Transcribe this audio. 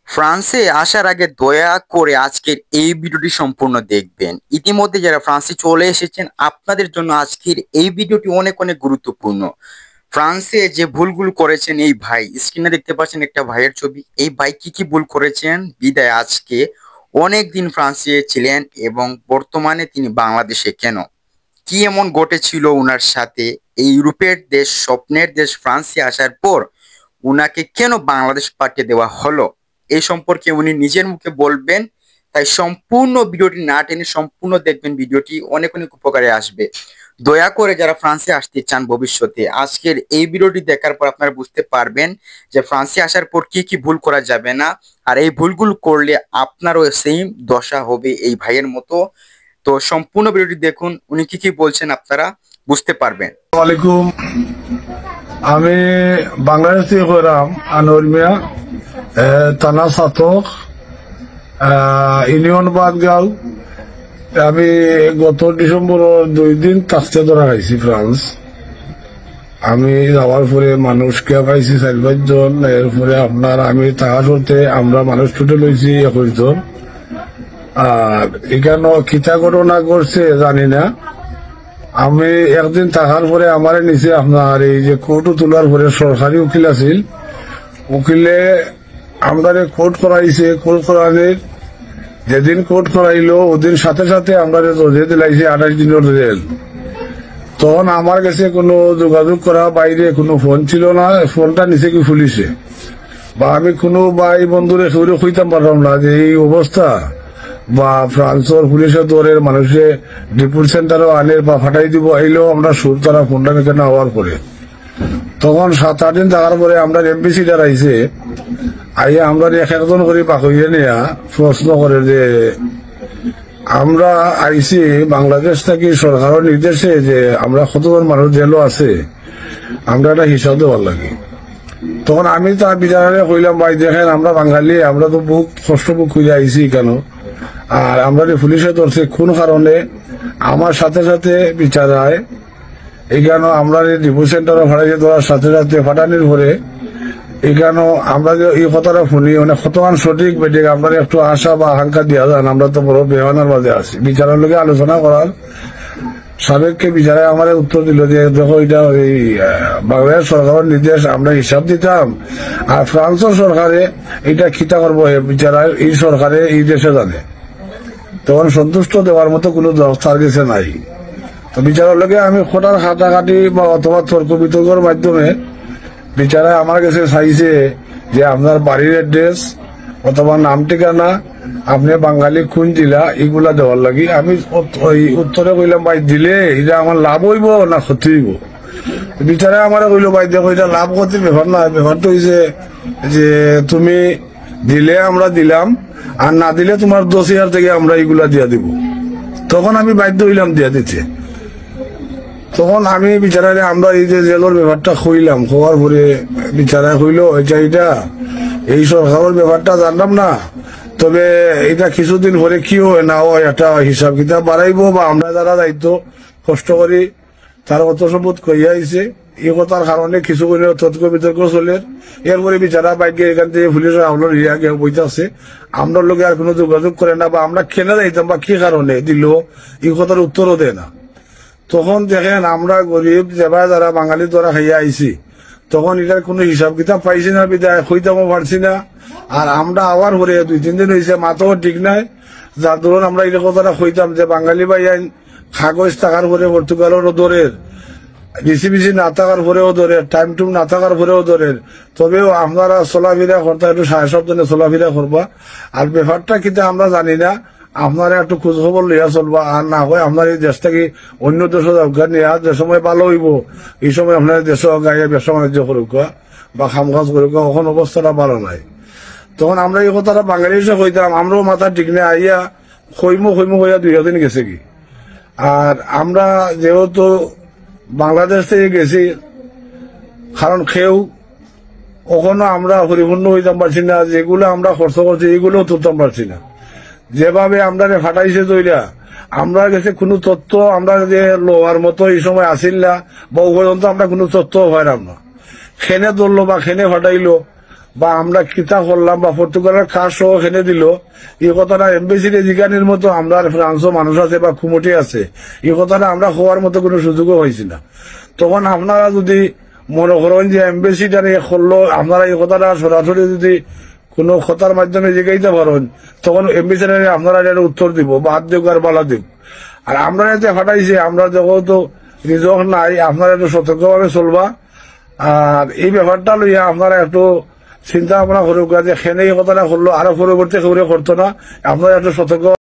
ফ্রান্সে আসার আগে দয়া করে আজকের এই ভিডিওটি সম্পূর্ণ দেখবেন। ইতিমধ্যে যারা ফ্রান্সে চলে এসেছেন আপনাদের জন্য আজকের এই ভিডিওটি অনেক অনেক গুরুত্বপূর্ণ। ফ্রান্সে যে ভুলগুলো করেছেন এই ভাই, স্ক্রিনে দেখতে পাচ্ছেন একটা ভাইয়ের ছবি। এই ভাই কি কি ভুল করেছেন বিদায় আজকে অনেক দিন ফ্রান্সে ছিলেন এবং বর্তমানে তিনি বাংলাদেশে কেন, কি এমন ঘটেছিল উনার সাথে, এই ইউরোপের দেশ, স্বপ্নের দেশ ফ্রান্সে আসার পর উনাকে কেন বাংলাদেশ পাঠিয়ে দেওয়া হলো, এই সম্পর্কে উনি নিজের মুখে বলবেন। তাই সম্পূর্ণ ভিডিওটি না টেনে সম্পূর্ণ দেখবেন, ভিডিওটি অনেক অনেক উপকারে আসবে। দয়া করে যারা ফ্রান্সে আসতে চান ভবিষ্যতে, আজকের এই ভিডিওটি দেখার পর আপনারা বুঝতে পারবেন যে ফ্রান্সে আসার পর কি কি ভুল করা যাবে না, আর এই ভুলগুলো করলে আপনারও সেম দশা হবে এই ভাইয়ের মতো। তো সম্পূর্ণ ভিডিওটি দেখুন, উনি কি কি বলছেন আপনারা বুঝতে পারবেন। আসসালামাইকুম। আমি বাংলাদেশ থেকে কইরাম আনোয়ার মিয়া, থানা ছাতক, ইউনিয়ন বাদগাঁও। আমি গত ডিসেম্বর 2 দিন কাজটা ধরা খাইছি ফ্রান্স। আমি যাওয়ার পরে মানুষকে পাইছি 4-5 জন। এরপরে আপনার আমি থাকা সত্ত্বে আমরা মানুষ ছুটে লইছি 21 জন। আর এখানে কিতা ঘটনা করছে জানি না। আমি একদিন থাকার পরে আমার নিচে আপনার এই যে কোর্টও তোলার পরে সরকারি উকিল আছিল, উকিলে আমরা কোর্ট করাইছে। কোর্ট করানোর যেদিন কোর্ট করাইলো ওদিন সাথে সাথে আমরা জজে দিলাইছে 28 দিনের জেল। তখন আমার কাছে কোনো যোগাযোগ করা বাইরে কোনো ফোন ছিল না। ফোনটা নিচে কি পুলিশে, বা আমি কোনো ভাই বন্ধুরে সৌরে কইতাম পারলাম না যে এই অবস্থা, বা ফ্রান্সর পুলিশের দরের মানুষে ডিপুট সেন্টারও আনের বা ফাটাই দিব আইলেও আমরা সুর তারা ফোনটা এখানে হওয়ার পরে। তখন 7-8 দিন থাকার পরে আমরা এমবিসি আইছে, আইয়া আমরা একজন করে পাকইয়ে নেয়া প্রশ্ন করে যে আমরা আইছি বাংলাদেশ থেকে সরকারের নির্দেশে যে আমরা কতজন মানুষ জেলও আছে, আমরা একটা হিসাব দেওয়ার লাগে। তখন আমি তার বিচারে কইলাম, ভাই দেখেন আমরা বাঙালি, আমরা তো বহু কষ্ট বুক খুঁজে আইছি কেন, আর আমরা পুলিশে ধরছে কোন কারণে। আমার সাথে সাথে বিচার হয় এখানে আমরা ডিপো সেন্টারে ফাটাইছে ধরার সাথে সাথে ফাটানির পরে এখানে আমরা যে এই কথাটা শুনি মানে কতক্ষণ সঠিক বেঠিক আমরা একটু আশা বা আকাঙ্ক্ষা দিয়া যান। আমরা তো বড় বেহানার মাঝে আছি। বিচারের লোকে আলোচনা করার সাবেককে বিচারে আমার উত্তর দিল যে দেখো এটা ওই বাংলাদেশ সরকারের নির্দেশ, আমরা হিসাব দিতাম। আর ফ্রান্সের সরকারে এটা খিতা করবো বিচারায় এই সরকারে এই দেশে জানে। তখন সন্তুষ্ট দেওয়ার মতো কোনো দরকার গেছে নাই। তো বিচারের লোকে আমি খোটার খাটাখাটি বা অথবা তর্ক বিতর্কের মাধ্যমে বিচারে আমার কাছে চাইছে যে আপনার বাড়ির অ্যাড্রেস অথবা নাম ঠিকানা, আপনি বাঙালি কোন জেলা, এগুলা দেওয়ার লাগি। আমি উত্তরে কইলাম, ভাই দিলে এটা আমার লাভ হইব না ক্ষতি হইব। বিচারে আমার কইলো, ভাই দেখো এটা লাভ ক্ষতির ব্যাপার না, ব্যাপারটা হইছে যে তুমি দিলে আমরা দিলাম, আর না দিলে তোমার 10,000 থেকে আমরা এগুলা দিয়া দিব। তখন আমি বাধ্য হইলাম দিয়া দিতে। তখন আমি বিচারে আমরা এই যে জেলের ব্যাপারটা কইলাম, খোয়ার পরে বিচারে কইলো এটা এই সরকারের ব্যাপারটা জানলাম না, তবে এটা কিছুদিন পরে কি হয় না হয় একটা হিসাব কিতাব বাড়াইবো, বা আমরা যারা দায়িত্ব কষ্ট করি তার অত সবুত কইয়া আইছে। এই কথার কারণে কিছু করে তর্ক বিতর্ক চলে। এরপরে বিচারা বাইকে এখান থেকে পুলিশের আমলার ইয়া বইতেছে, আমরা লোকে আর কোনো যোগাযোগ করে না, বা আমরা খেলে যাইতাম বা কি কারণে দিল এই কথার উত্তরও দেয় না। তখন দেখেন আমরা গরিব যেবা যারা বাঙালি দ্বারা খাইয়া আইছি, তখন এটার কোনো হিসাব কিতাব পাইছি না, বিদায় হইতামও পারছি না। আর আমরা আবার পরে 2-3 দিন হয়েছে মাথাও ঠিক নাই, যার ধরুন আমরা এটা কথাটা হইতাম যে বাঙালি ভাই আইন কাগজ থাকার পরে পর্তুগালেরও দরের, বিসি না থাকার পরেও দরের, টাইম টুম না থাকার পরেও দরের। তবেও আপনারা চলাফেরা করতে একটু সাবধানে চলাফেরা করবা। আর ব্যাপারটা কিন্তু আমরা জানি না, আপনারা একটু খোঁজ খবর লইয়া চলবা। আর না হয় আপনার এই দেশ থেকে অন্য দেশে অজ্ঞান নেওয়া, যে সময় ভালো হইব এই সময় আপনার দেশে গাইয়া ব্যবসা বাণিজ্য করুক বা খাম কাজ করুক, এখন অবস্থাটা ভালো নাই। তখন আমরা এই কথাটা বাঙালি হিসেবে কইতাম, আমরাও মাথা ঠিক নেই, আইয়া খইমো হইয়া 2 দিন গেছে কি। আর আমরা যেহেতু বাংলাদেশ থেকে গেছি, কারণ খেউ কখনো আমরা পরিপূর্ণ হইতাম পারছি না, যেগুলো আমরা খরচ করছি এগুলোও তুলতাম পারছি না। যেভাবে আমরা ফাটাইছে তৈরা, আমরা গেছে কোনো তথ্য আমরা যে লোহার মতো এই সময় আসিল না, বা পর্যন্ত আমরা কোনো তথ্য পাইলাম না। খেনে ধরলো বা খেনে ফাটাইলো বা আমরা কিতা করলাম বা পর্তুগালের কাজ সহ এনে দিল, এই কথাটা এমবেসির এদিকানির মতো আমরা ফ্রান্সও মানুষ আছে বা কুমুটি আছে, এই কথাটা আমরা হওয়ার মতো কোনো সুযোগও হয়েছি না। তখন আপনারা যদি মনে করেন যে এমবেসিটা করলো, আপনারা এই কথাটা সরাসরি যদি কোনো কথার মাধ্যমে জিগাইতে পারেন, তখন এমবেসিটা আপনারা এটা উত্তর দিব, বাদ দিক আর বালা দিক। আর আমরা এতে ফাটাইছি, আমরা যেহেতু রিজক নাই, আপনারা একটু সতর্কভাবে চলবা। আর এই ব্যাপারটা লইয়া আপনারা একটু চিন্তা ভাবনা করুক যে খেনে এই কথাটা করলো, আরো পরবর্তী করে করতো না, আপনারা একটু সতর্ক